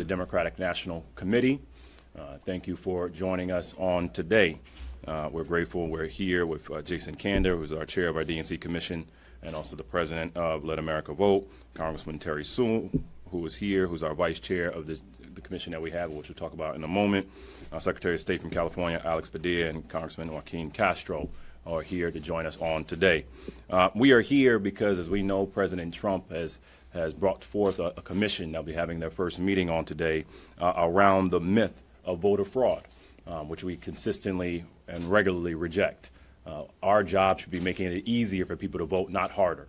the Democratic National Committee. Thank you for joining us on today. We're grateful we're here with Jason Kander, who's our chair of our DNC Commission, and also the president of Let America Vote, Congressman Terry Sewell, who is here, who's our vice chair of the commission that we have, which we'll talk about in a moment. Secretary of State from California, Alex Padilla, and Congressman Joaquin Castro are here to join us on today. We are here because, as we know, President Trump has brought forth a commission that'll be having their first meeting on today around the myth of voter fraud, which we consistently and regularly reject. Our job should be making it easier for people to vote, not harder.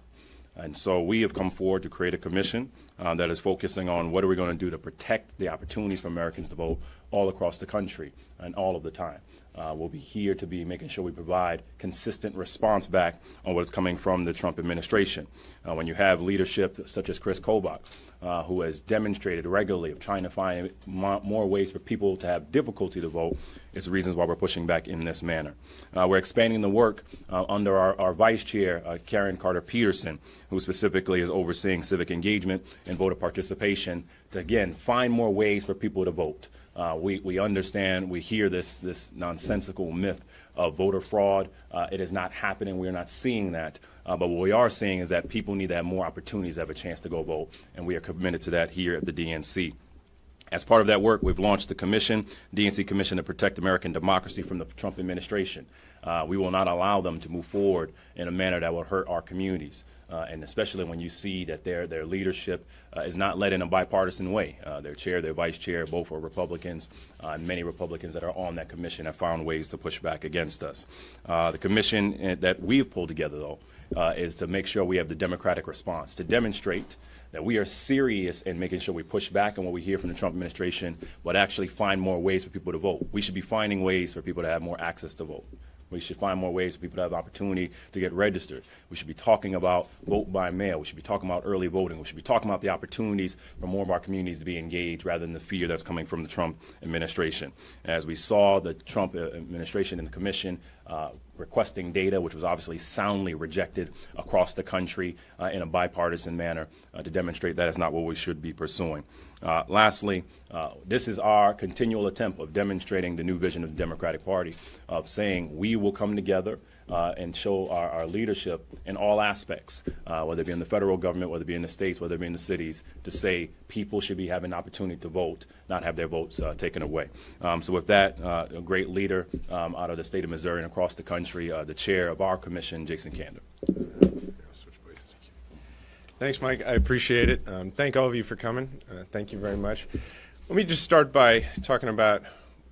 And so we have come forward to create a commission that is focusing on what are we going to do to protect the opportunities for Americans to vote all across the country and all of the time. We'll be here to be making sure we provide consistent response back on what is coming from the Trump administration. When you have leadership such as Chris Kobach, who has demonstrated regularly of trying to find more ways for people to have difficulty to vote, it's the reasons why we're pushing back in this manner. We're expanding the work under our vice chair, Karen Carter-Peterson, who specifically is overseeing civic engagement and voter participation to, again, find more ways for people to vote. We understand, we hear this nonsensical myth of voter fraud. It is not happening. We are not seeing that. But what we are seeing is that people need to have more opportunities to have a chance to go vote, and we are committed to that here at the DNC. As part of that work, we've launched the commission, DNC Commission to Protect American Democracy from the Trump administration. We will not allow them to move forward in a manner that will hurt our communities, and especially when you see that their leadership is not led in a bipartisan way. Their chair, their vice chair, both are Republicans, and many Republicans that are on that commission have found ways to push back against us. The commission that we've pulled together, though, is to make sure we have the democratic response, to demonstrate that we are serious in making sure we push back on what we hear from the Trump administration, but actually find more ways for people to vote. We should be finding ways for people to have more access to vote. We should find more ways for people to have the opportunity to get registered. We should be talking about vote by mail. We should be talking about early voting. We should be talking about the opportunities for more of our communities to be engaged rather than the fear that's coming from the Trump administration. As we saw the Trump administration and the commission requesting data, which was obviously soundly rejected across the country in a bipartisan manner, to demonstrate that is not what we should be pursuing. Lastly, this is our continual attempt of demonstrating the new vision of the Democratic Party, of saying we will come together and show our leadership in all aspects, whether it be in the federal government, whether it be in the states, whether it be in the cities, to say people should be having an opportunity to vote, not have their votes taken away. So with that, a great leader out of the state of Missouri and across the country, the chair of our commission, Jason Kander. Thanks, Mike. I appreciate it. Thank all of you for coming. Thank you very much. Let me just start by talking about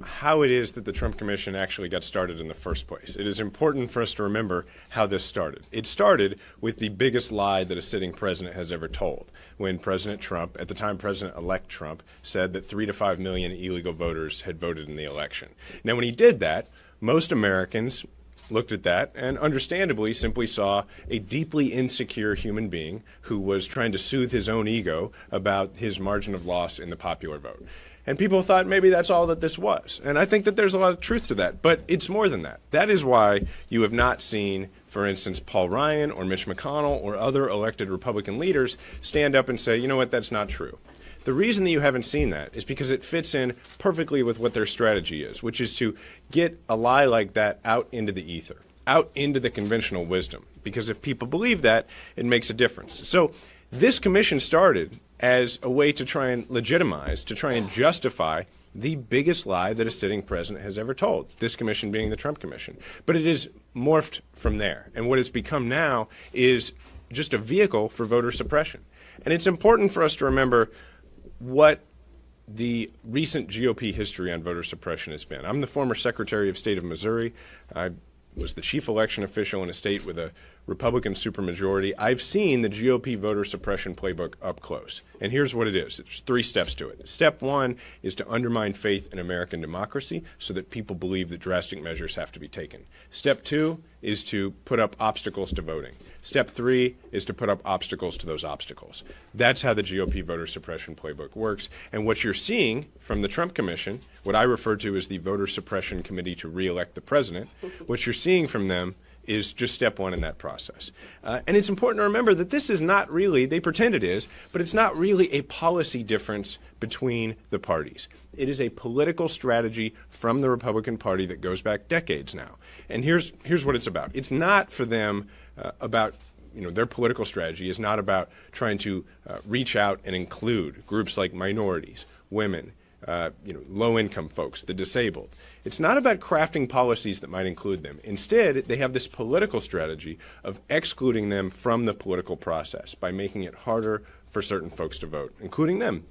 how it is that the Trump Commission actually got started in the first place. It is important for us to remember how this started. It started with the biggest lie that a sitting president has ever told, when President Trump, at the time President-elect Trump, said that 3 to 5 million illegal voters had voted in the election. Now, when he did that, most Americans looked at that and understandably simply saw a deeply insecure human being who was trying to soothe his own ego about his margin of loss in the popular vote. And people thought maybe that's all that this was. And I think that there's a lot of truth to that. But it's more than that. That is why you have not seen, for instance, Paul Ryan or Mitch McConnell or other elected Republican leaders stand up and say, you know what, that's not true. The reason that you haven't seen that is because it fits in perfectly with what their strategy is, which is to get a lie like that out into the ether, out into the conventional wisdom. Because if people believe that, it makes a difference. So this commission started as a way to try and legitimize, to try and justify the biggest lie that a sitting president has ever told, this commission being the Trump Commission. But it is morphed from there. And what it's become now is just a vehicle for voter suppression. And it's important for us to remember what the recent GOP history on voter suppression has been. I'm the former Secretary of State of Missouri. I was the chief election official in a state with a Republican supermajority. I've seen the GOP voter suppression playbook up close. And here's what it is. There's 3 steps to it. Step 1 is to undermine faith in American democracy so that people believe that drastic measures have to be taken. Step 2 is to put up obstacles to voting. Step 3 is to put up obstacles to those obstacles. That's how the GOP voter suppression playbook works. And what you're seeing from the Trump Commission, what I refer to as the Voter Suppression Committee to Re-elect the President, what you're seeing from them is just step one in that process. And it's important to remember that this is not really, they pretend it is, but it's not really a policy difference between the parties. It is a political strategy from the Republican Party that goes back decades now. And here's what it's about. It's not for them about, their political strategy is not about trying to reach out and include groups like minorities, women, low-income folks, the disabled. It's not about crafting policies that might include them. Instead, they have this political strategy of excluding them from the political process by making it harder for certain folks to vote, including them.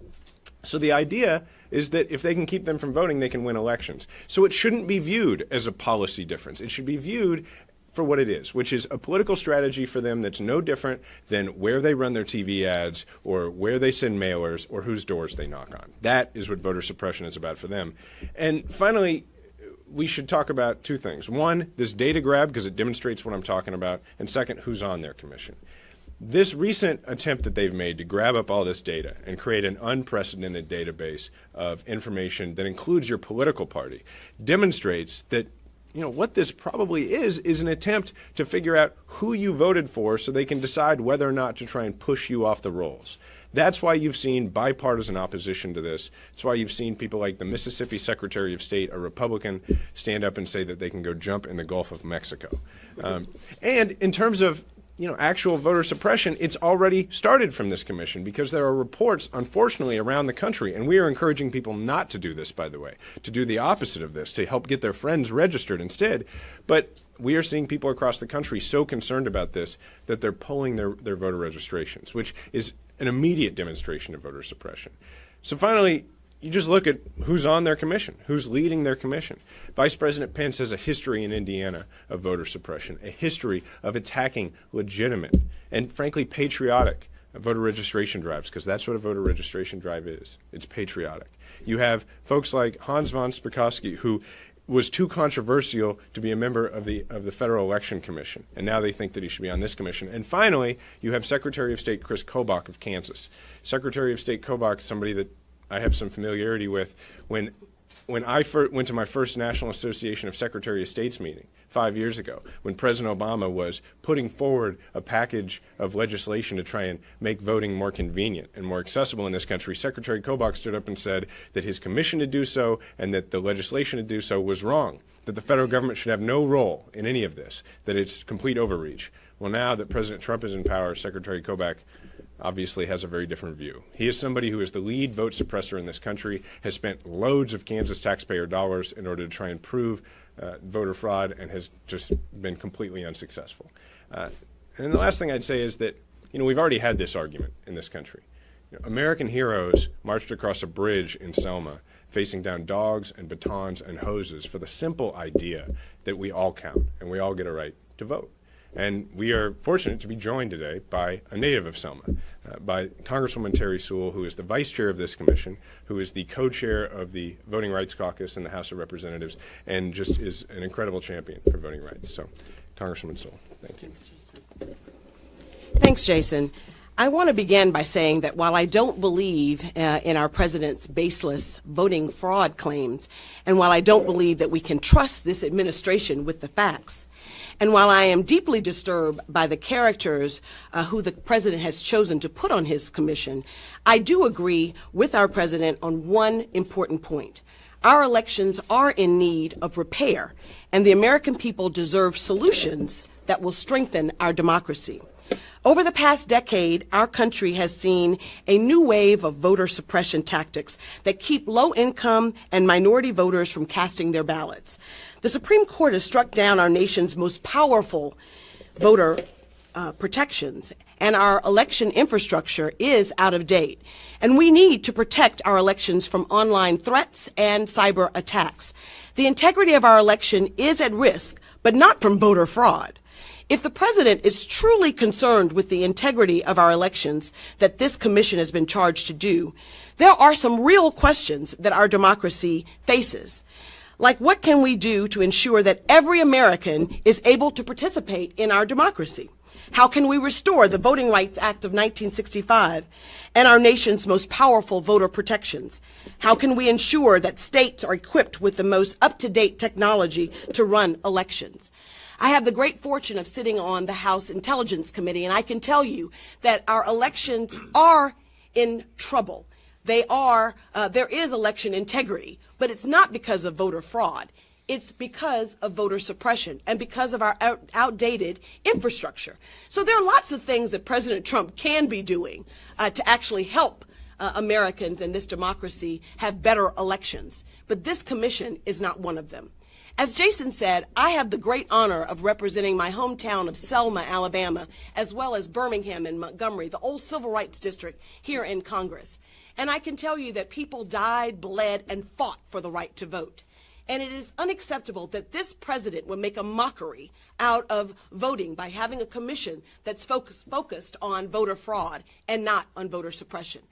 So the idea is that if they can keep them from voting, they can win elections. So it shouldn't be viewed as a policy difference. It should be viewed for what it is, which is a political strategy for them that's no different than where they run their TV ads or where they send mailers or whose doors they knock on. That is what voter suppression is about for them. And finally, we should talk about two things. One, this data grab, because it demonstrates what I'm talking about, and second, who's on their commission. This recent attempt that they've made to grab up all this data and create an unprecedented database of information that includes your political party demonstrates that what this probably is an attempt to figure out who you voted for so they can decide whether or not to try and push you off the rolls. That's why you've seen bipartisan opposition to this. It's why you've seen people like the Mississippi Secretary of State, a Republican, stand up and say that they can go jump in the Gulf of Mexico. And in terms of actual voter suppression, it's already started from this commission because there are reports, unfortunately, around the country, and we are encouraging people not to do this, by the way, to do the opposite of this, to help get their friends registered instead. But we are seeing people across the country so concerned about this that they're pulling their voter registrations, which is an immediate demonstration of voter suppression. So finally, you just look at who's on their commission, who's leading their commission. Vice President Pence has a history in Indiana of voter suppression, a history of attacking legitimate and, frankly, patriotic voter registration drives, because that's what a voter registration drive is. It's patriotic. You have folks like Hans von Spakovsky, who was too controversial to be a member of the Federal Election Commission, and now they think that he should be on this commission. And finally, you have Secretary of State Chris Kobach of Kansas. Secretary of State Kobach, somebody that I have some familiarity with. When I went to my first National Association of Secretary of States meeting 5 years ago, when President Obama was putting forward a package of legislation to try and make voting more convenient and more accessible in this country, Secretary Kobach stood up and said that his commission to do so and that the legislation to do so was wrong, that the federal government should have no role in any of this, that it's complete overreach. Well, now that President Trump is in power, Secretary Kobach obviously has a very different view. He is somebody who is the lead vote suppressor in this country, has spent loads of Kansas taxpayer dollars in order to try and prove voter fraud, and has just been completely unsuccessful. And the last thing I'd say is that, we've already had this argument in this country. American heroes marched across a bridge in Selma facing down dogs and batons and hoses for the simple idea that we all count and we all get a right to vote. And we are fortunate to be joined today by a native of Selma, by Congresswoman Terry Sewell, who is the vice chair of this commission, who is the co-chair of the Voting Rights Caucus in the House of Representatives, and just is an incredible champion for voting rights. So, Congresswoman Sewell, thank you. Thanks, Jason. Thanks, Jason. I want to begin by saying that while I don't believe in our president's baseless voting fraud claims, and while I don't believe that we can trust this administration with the facts, and while I am deeply disturbed by the characters who the president has chosen to put on his commission, I do agree with our president on one important point. Our elections are in need of repair, and the American people deserve solutions that will strengthen our democracy. Over the past decade, our country has seen a new wave of voter suppression tactics that keep low-income and minority voters from casting their ballots. The Supreme Court has struck down our nation's most powerful voter protections, and our election infrastructure is out of date. And we need to protect our elections from online threats and cyber attacks. The integrity of our election is at risk, but not from voter fraud. If the president is truly concerned with the integrity of our elections that this commission has been charged to do, there are some real questions that our democracy faces. Like, what can we do to ensure that every American is able to participate in our democracy? How can we restore the Voting Rights Act of 1965 and our nation's most powerful voter protections? How can we ensure that states are equipped with the most up-to-date technology to run elections? I have the great fortune of sitting on the House Intelligence Committee, and I can tell you that our elections are in trouble. There is election integrity, but it's not because of voter fraud. It's because of voter suppression and because of our outdated infrastructure. So there are lots of things that President Trump can be doing to actually help Americans and this democracy have better elections. But this commission is not one of them. As Jason said, I have the great honor of representing my hometown of Selma, Alabama, as well as Birmingham and Montgomery, the old civil rights district here in Congress. And I can tell you that people died, bled, and fought for the right to vote. And it is unacceptable that this president would make a mockery out of voting by having a commission that's focused on voter fraud and not on voter suppression.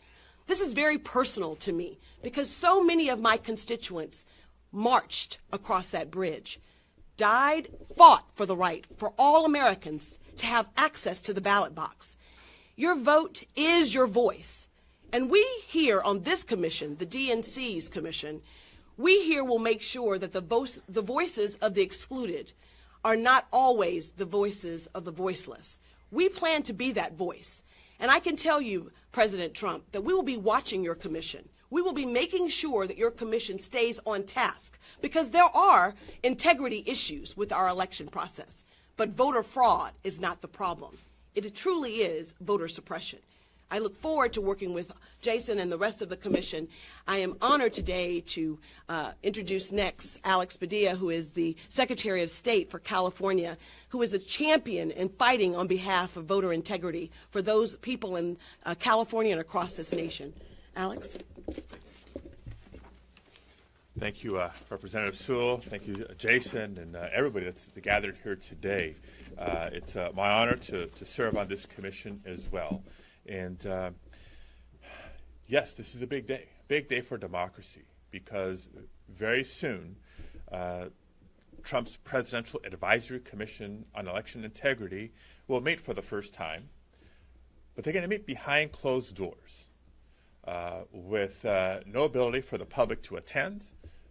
This is very personal to me because so many of my constituents marched across that bridge, died, fought for the right for all Americans to have access to the ballot box. Your vote is your voice. And we here on this commission, the DNC's commission, we here will make sure that the voices of the excluded are not always the voices of the voiceless. We plan to be that voice. And I can tell you, President Trump, that we will be watching your commission. We will be making sure that your commission stays on task because there are integrity issues with our election process. But voter fraud is not the problem. It truly is voter suppression. I look forward to working with Jason and the rest of the commission. I am honored today to introduce next Alex Padilla, who is the Secretary of State for California, who is a champion in fighting on behalf of voter integrity for those people in California and across this nation. Alex? Thank you, Representative Sewell. Thank you, Jason, and everybody that's gathered here today. It's my honor to serve on this commission as well. And yes, this is a big day for democracy, because very soon Trump's Presidential Advisory Commission on Election Integrity will meet for the first time, but they're going to meet behind closed doors with no ability for the public to attend,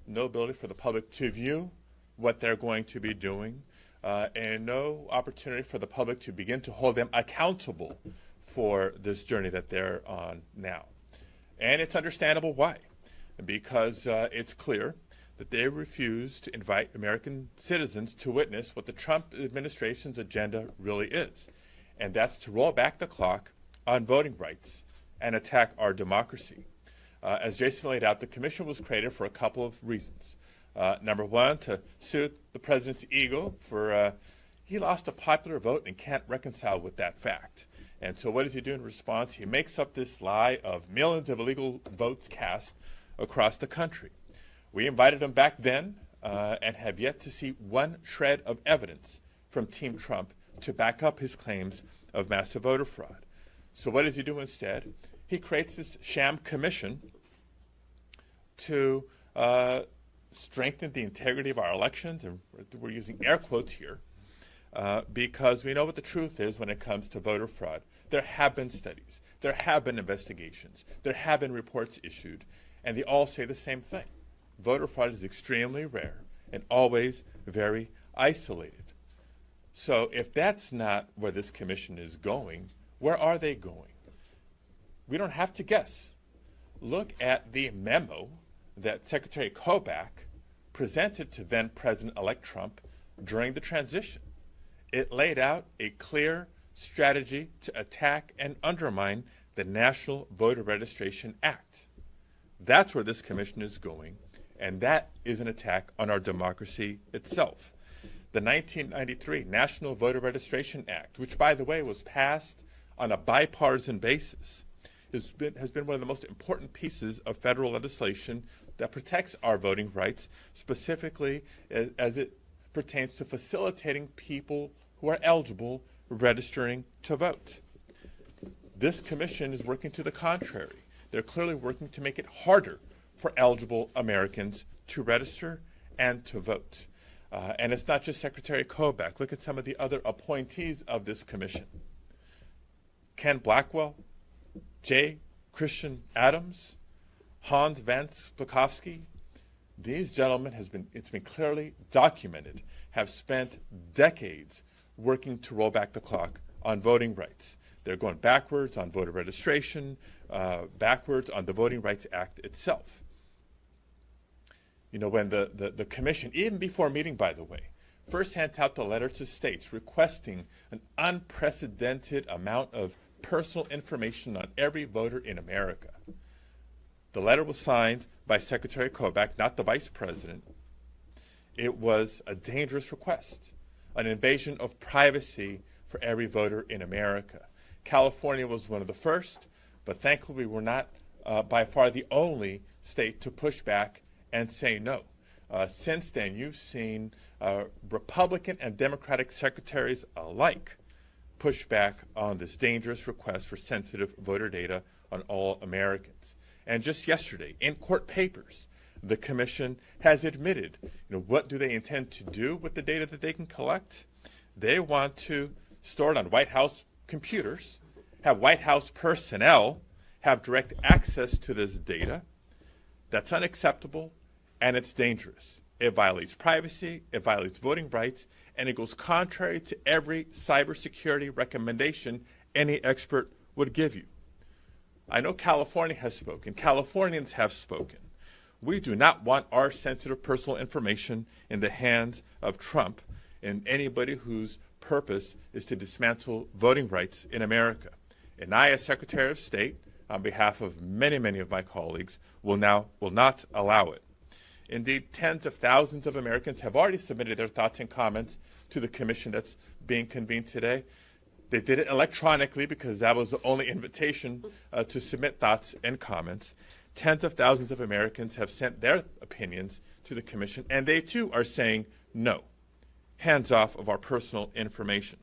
no ability for the public to view what they're going to be doing, and no opportunity for the public to begin to hold them accountable for this journey that they're on now. And it's understandable why, because it's clear that they refuse to invite American citizens to witness what the Trump administration's agenda really is, and that's to roll back the clock on voting rights and attack our democracy. As Jason laid out, the commission was created for a couple of reasons. Number one, to soothe the president's ego for he lost a popular vote and can't reconcile with that fact. And so what does he do in response? He makes up this lie of millions of illegal votes cast across the country. We invited him back then and have yet to see one shred of evidence from Team Trump to back up his claims of massive voter fraud. So what does he do instead? He creates this sham commission to strengthen the integrity of our elections, and we're using air quotes here, because we know what the truth is when it comes to voter fraud. There have been studies, there have been investigations, there have been reports issued, and they all say the same thing. Voter fraud is extremely rare and always very isolated. So if that's not where this commission is going, where are they going? We don't have to guess. Look at the memo that Secretary Kobach presented to then President-elect Trump during the transition. It laid out a clear strategy to attack and undermine the National Voter Registration Act. That's where this commission is going, and that is an attack on our democracy itself. The 1993 National Voter Registration Act, which, by the way, was passed on a bipartisan basis, has been one of the most important pieces of federal legislation that protects our voting rights, specifically as it pertains to facilitating people who are eligible registering to vote. This commission is working to the contrary. They're clearly working to make it harder for eligible Americans to register and to vote. And it's not just Secretary Kobach. Look at some of the other appointees of this commission. Ken Blackwell, J. Christian Adams, Hans Van Spakovsky. These gentlemen, it's been clearly documented, have spent decades working to roll back the clock on voting rights. They're going backwards on voter registration, backwards on the Voting Rights Act itself. You know, when the commission, even before meeting, by the way, first sent out the letter to states requesting an unprecedented amount of personal information on every voter in America. The letter was signed by Secretary Kobach, not the Vice President. It was a dangerous request, an invasion of privacy for every voter in America. California was one of the first, but thankfully we were not by far the only state to push back and say no. Since then, you've seen Republican and Democratic secretaries alike push back on this dangerous request for sensitive voter data on all Americans. And just yesterday, in court papers, the commission has admitted, what do they intend to do with the data that they can collect? They want to store it on White House computers, have White House personnel have direct access to this data. That's unacceptable, and it's dangerous. It violates privacy, it violates voting rights, and it goes contrary to every cybersecurity recommendation any expert would give you. I know California has spoken. Californians have spoken. We do not want our sensitive personal information in the hands of Trump and anybody whose purpose is to dismantle voting rights in America. And I, as Secretary of State, on behalf of many, many of my colleagues, will not allow it. Indeed, tens of thousands of Americans have already submitted their thoughts and comments to the commission that's being convened today. They did it electronically because that was the only invitation to submit thoughts and comments. Tens of thousands of Americans have sent their opinions to the commission, and they too are saying no, hands off of our personal information.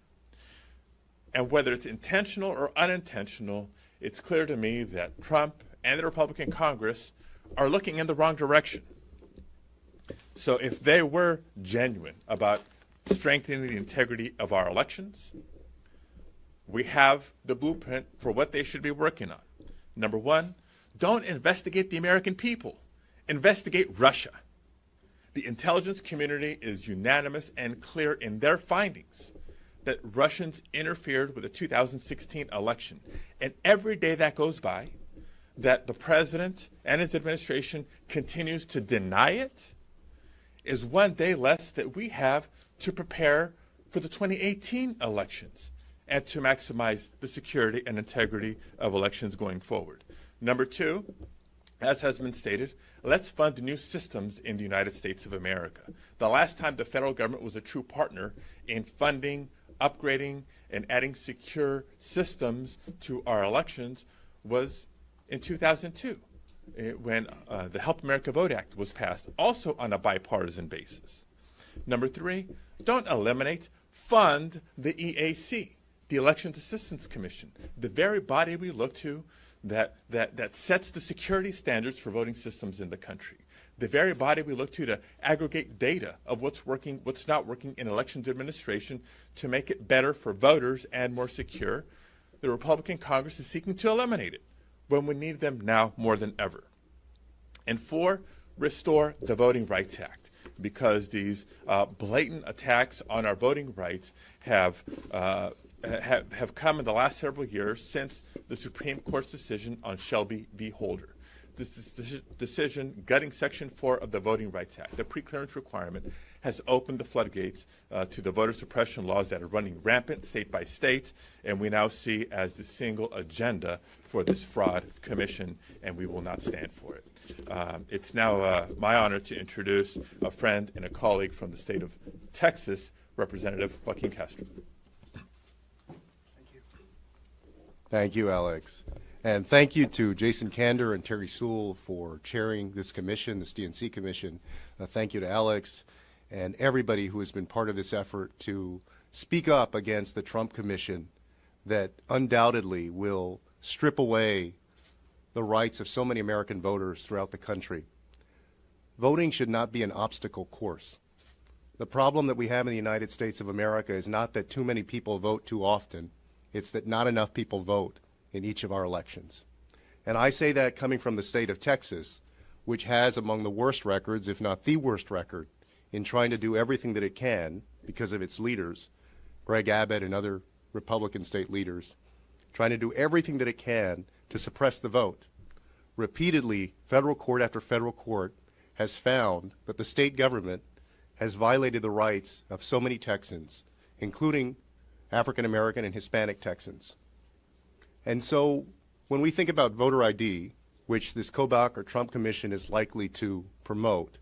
And whether it's intentional or unintentional, it's clear to me that Trump and the Republican Congress are looking in the wrong direction. So if they were genuine about strengthening the integrity of our elections, we have the blueprint for what they should be working on. Number one, don't investigate the American people. Investigate Russia. The intelligence community is unanimous and clear in their findings that Russians interfered with the 2016 election. And every day that goes by, that the president and his administration continues to deny it, is one day less that we have to prepare for the 2018 elections and to maximize the security and integrity of elections going forward. Number two, as has been stated, let's fund new systems in the United States of America. The last time the federal government was a true partner in funding, upgrading, and adding secure systems to our elections was in 2002. When the Help America Vote Act was passed, also on a bipartisan basis. Number three, don't eliminate, fund the EAC, the Elections Assistance Commission, the very body we look to that sets the security standards for voting systems in the country, the very body we look to aggregate data of what's working, what's not working in elections administration to make it better for voters and more secure. The Republican Congress is seeking to eliminate it when we need them now more than ever. And four, restore the Voting Rights Act, because these blatant attacks on our voting rights have come in the last several years since the Supreme Court's decision on Shelby v. Holder. This decision, gutting Section 4 of the Voting Rights Act, the preclearance requirement, has opened the floodgates to the voter suppression laws that are running rampant state by state, and we now see as the single agenda for this fraud commission, and we will not stand for it. It's now my honor to introduce a friend and a colleague from the state of Texas, Representative Joaquin Castro. Thank you, Alex. And thank you to Jason Kander and Terry Sewell for chairing this commission, this DNC commission. Thank you to Alex and everybody who has been part of this effort to speak up against the Trump Commission that undoubtedly will strip away the rights of so many American voters throughout the country. Voting should not be an obstacle course. The problem that we have in the United States of America is not that too many people vote too often. It's that not enough people vote in each of our elections. And I say that coming from the state of Texas, which has among the worst records, if not the worst record, in trying to do everything that it can because of its leaders, Greg Abbott and other Republican state leaders, trying to do everything that it can to suppress the vote. Repeatedly, federal court after federal court has found that the state government has violated the rights of so many Texans, including African American and Hispanic Texans. And so when we think about voter ID, which this Kobach or Trump Commission is likely to promote,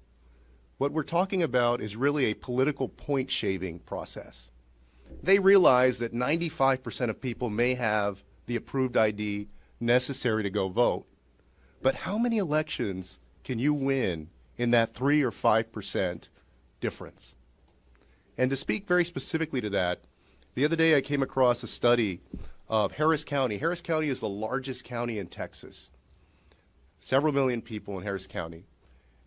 what we're talking about is really a political point shaving process. They realize that 95% of people may have the approved ID necessary to go vote. But how many elections can you win in that 3 or 5% difference? And to speak very specifically to that, the other day I came across a study of Harris County. Harris County is the largest county in Texas. Several million people in Harris County.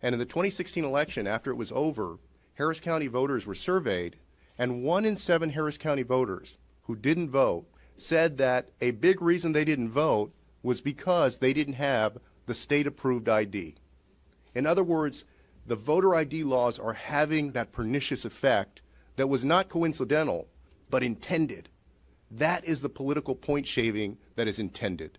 And in the 2016 election, after it was over, Harris County voters were surveyed, and 1 in 7 Harris County voters who didn't vote said that a big reason they didn't vote was because they didn't have the state-approved ID. In other words, the voter ID laws are having that pernicious effect that was not coincidental, but intended. That is the political point shaving that is intended.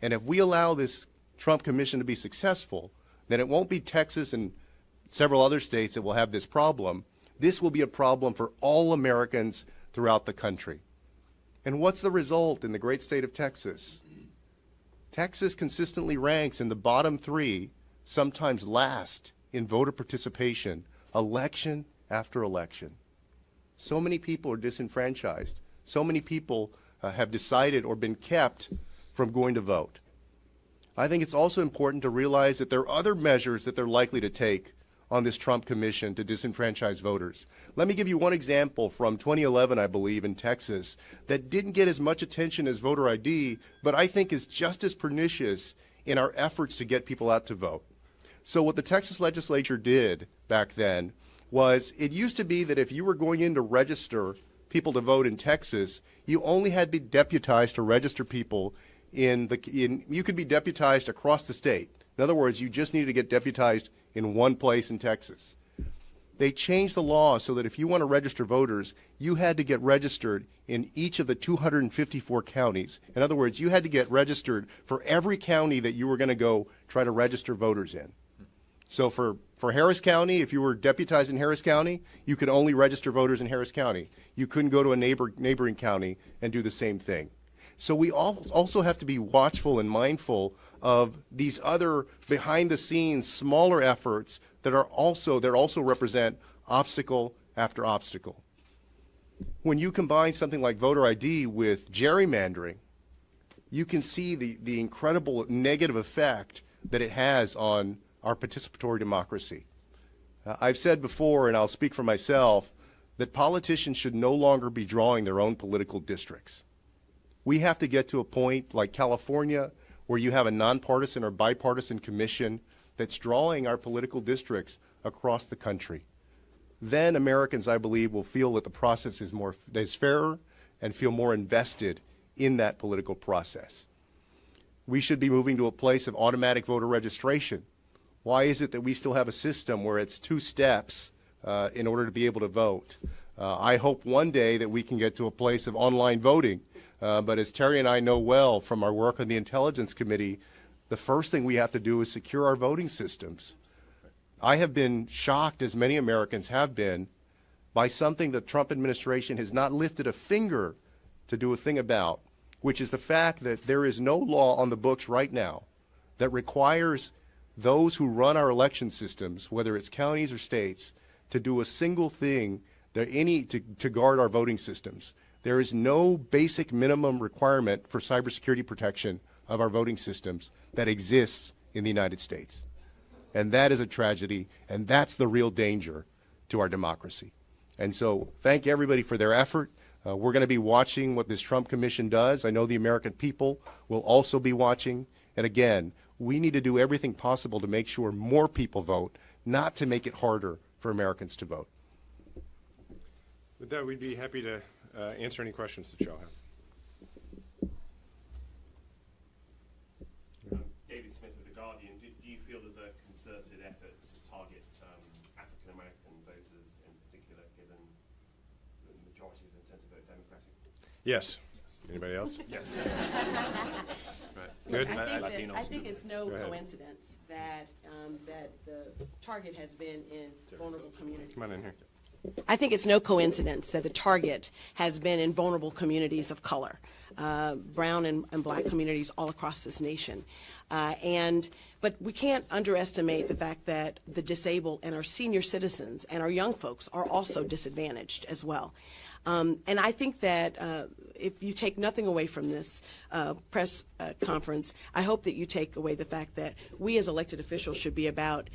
And if we allow this Trump Commission to be successful, then it won't be Texas and several other states that will have this problem. This will be a problem for all Americans throughout the country. And what's the result in the great state of Texas? Texas consistently ranks in the bottom 3, sometimes last, in voter participation, election after election. So many people are disenfranchised. So many people have decided or been kept from going to vote. I think it's also important to realize that there are other measures that they're likely to take on this Trump Commission to disenfranchise voters. Let me give you one example from 2011, I believe, in Texas that didn't get as much attention as voter ID, but I think is just as pernicious in our efforts to get people out to vote. So what the Texas legislature did back then was it used to be that if you were going in to register people to vote in Texas, you only had to be deputized to register people you could be deputized across the state. In other words, you just needed to get deputized in one place in Texas. They changed the law so that if you want to register voters, you had to get registered in each of the 254 counties. In other words, you had to get registered for every county that you were going to go try to register voters in. So for Harris County, if you were deputized in Harris County, you could only register voters in Harris County. You couldn't go to a neighboring county and do the same thing. So we also have to be watchful and mindful of these other behind-the-scenes smaller efforts that also represent obstacle after obstacle. When you combine something like voter ID with gerrymandering, you can see the incredible negative effect that it has on our participatory democracy. I've said before, and I'll speak for myself, that politicians should no longer be drawing their own political districts. We have to get to a point like California where you have a nonpartisan or bipartisan commission that's drawing our political districts across the country. Then Americans, I believe, will feel that the process is fairer and feel more invested in that political process. We should be moving to a place of automatic voter registration. Why is it that we still have a system where it's 2 steps in order to be able to vote? I hope one day that we can get to a place of online voting. But as Terry and I know well from our work on the Intelligence Committee, the first thing we have to do is secure our voting systems. I have been shocked, as many Americans have been, by something the Trump administration has not lifted a finger to do a thing about, which is the fact that there is no law on the books right now that requires those who run our election systems, whether it's counties or states, to do a single thing to guard our voting systems. There is no basic minimum requirement for cybersecurity protection of our voting systems that exists in the United States. And that is a tragedy, and that's the real danger to our democracy. And so thank everybody for their effort. We're going to be watching what this Trump Commission does. I know the American people will also be watching. And again, we need to do everything possible to make sure more people vote, not to make it harder for Americans to vote. With that, we'd be happy to answer any questions that y'all have. David Smith of The Guardian, do you feel there's a concerted effort to target African American voters in particular, given the majority of them tend to vote Democratic? Yes. Anybody else? Yes. Good. I think it's no Go ahead. coincidence that that the target has been in vulnerable communities. Come on in here. I think it's no coincidence that the target has been in vulnerable communities of color, brown and black communities all across this nation. But we can't underestimate the fact that the disabled and our senior citizens and our young folks are also disadvantaged as well. And I think that if you take nothing away from this press conference, I hope that you take away the fact that we as elected officials should be about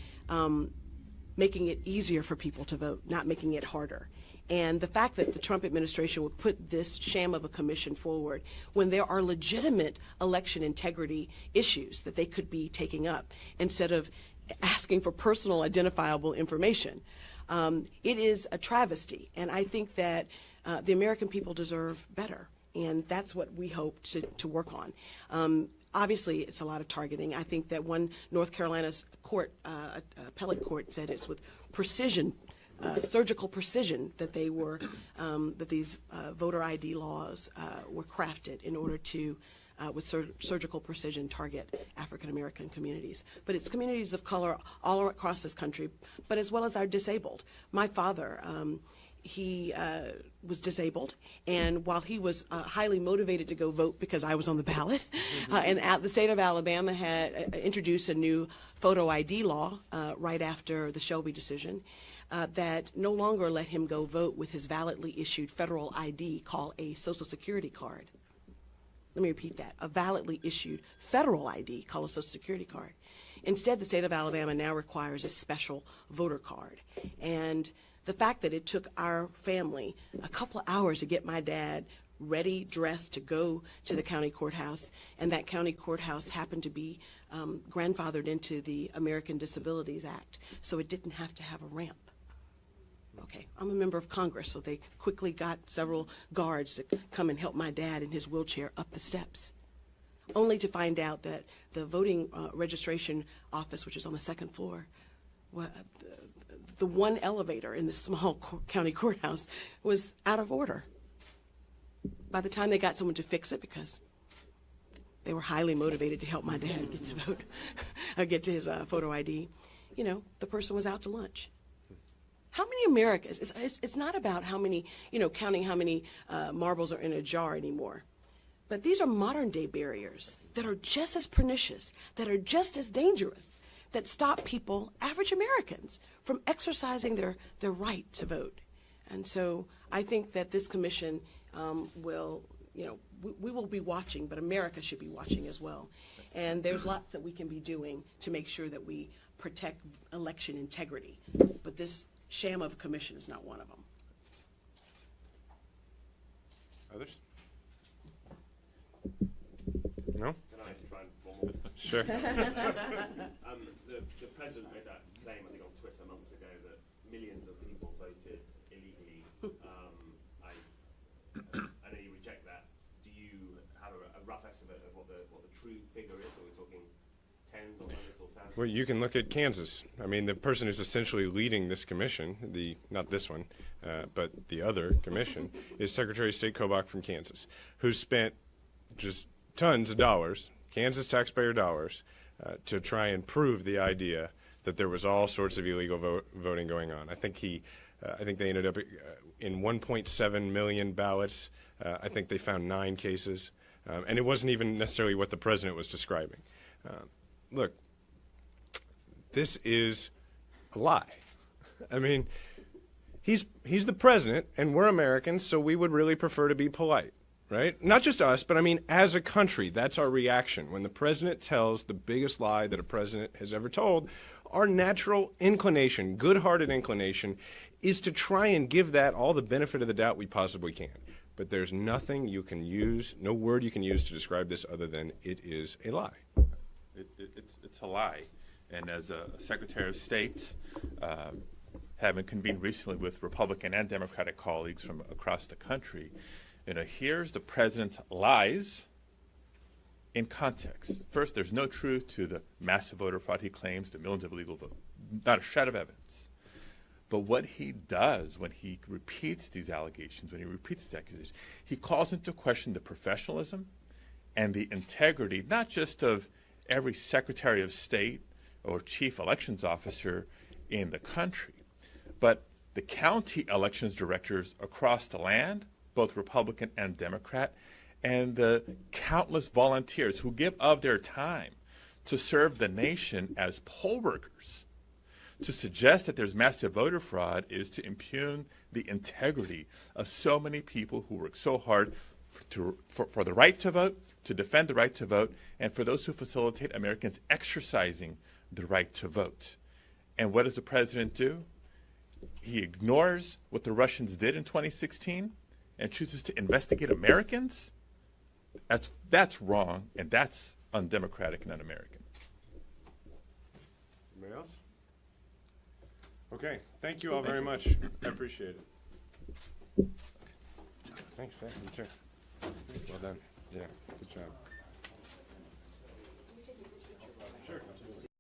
making it easier for people to vote, not making it harder. And the fact that the Trump administration would put this sham of a commission forward when there are legitimate election integrity issues that they could be taking up instead of asking for personal identifiable information, it is a travesty. And I think that the American people deserve better. And that's what we hope to work on. Obviously, it's a lot of targeting. I think that one North Carolina's court, appellate court, said it's with precision, surgical precision, that they were that these voter ID laws were crafted in order to, with surgical precision, target African American communities. But it's communities of color all across this country, but as well as our disabled. My father. He was disabled, and while he was highly motivated to go vote because I was on the ballot, and the state of Alabama had introduced a new photo ID law right after the Shelby decision that no longer let him go vote with his validly issued federal ID called a Social Security card. Let me repeat that, a validly issued federal ID called a Social Security card. Instead, the state of Alabama now requires a special voter card. And the fact that it took our family a couple of hours to get my dad ready, dressed to go to the county courthouse, and that county courthouse happened to be grandfathered into the American Disabilities Act, so it didn't have to have a ramp. Okay, I'm a member of Congress, so they quickly got several guards to come and help my dad in his wheelchair up the steps, only to find out that the voting registration office, which is on the second floor, the one elevator in the small county courthouse was out of order. By the time they got someone to fix it, because they were highly motivated to help my dad get to vote, get to his photo ID, you know, the person was out to lunch. How many Americans, it's not about how many, you know, counting how many marbles are in a jar anymore. But these are modern day barriers that are just as pernicious, that are just as dangerous, that stop people, average Americans, from exercising their right to vote. And so I think that this commission will, you know, we will be watching, but America should be watching as well. And there's lots that we can be doing to make sure that we protect election integrity. But this sham of a commission is not one of them. Others? No? Can I try and one more? Sure. The president made that claim, I think, on Twitter months ago that millions of people voted illegally. I know you reject that. Do you have a rough estimate of what the true figure is? Are we talking tens or hundreds or thousands? Well, you can look at Kansas. I mean, the person who's essentially leading this commission, not this one, but the other commission, is Secretary of State Kobach from Kansas, who spent just tons of dollars, Kansas taxpayer dollars, to try and prove the idea that there was all sorts of illegal voting going on. I think they ended up in 1.7 million ballots. I think they found 9 cases, and it wasn't even necessarily what the president was describing. Look, this is a lie. I mean, he's the president, and we're Americans, so we would really prefer to be polite. Right? Not just us, but I mean, as a country, that's our reaction. When the president tells the biggest lie that a president has ever told, our natural inclination, good-hearted inclination, is to try and give that all the benefit of the doubt we possibly can. But there's nothing you can use, no word you can use to describe this other than it is a lie. It's a lie. And as a Secretary of State, having convened recently with Republican and Democratic colleagues from across the country, here's the president's lies in context. First, there's no truth to the massive voter fraud he claims, the millions of illegal votes. Not a shred of evidence. But what he does when he repeats these allegations, when he repeats these accusations, he calls into question the professionalism and the integrity, not just of every Secretary of State or Chief Elections Officer in the country, but the county elections directors across the land, both Republican and Democrat, and the countless volunteers who give of their time to serve the nation as poll workers. To suggest that there's massive voter fraud is to impugn the integrity of so many people who work so hard for the right to vote, to defend the right to vote, and for those who facilitate Americans exercising the right to vote. And what does the president do? He ignores what the Russians did in 2016 and chooses to investigate Americans? That's wrong, and that's undemocratic and un-American. Anybody else? Okay, thank you all very much. I appreciate it. Thanks, man. You too. Well done. Yeah, good job.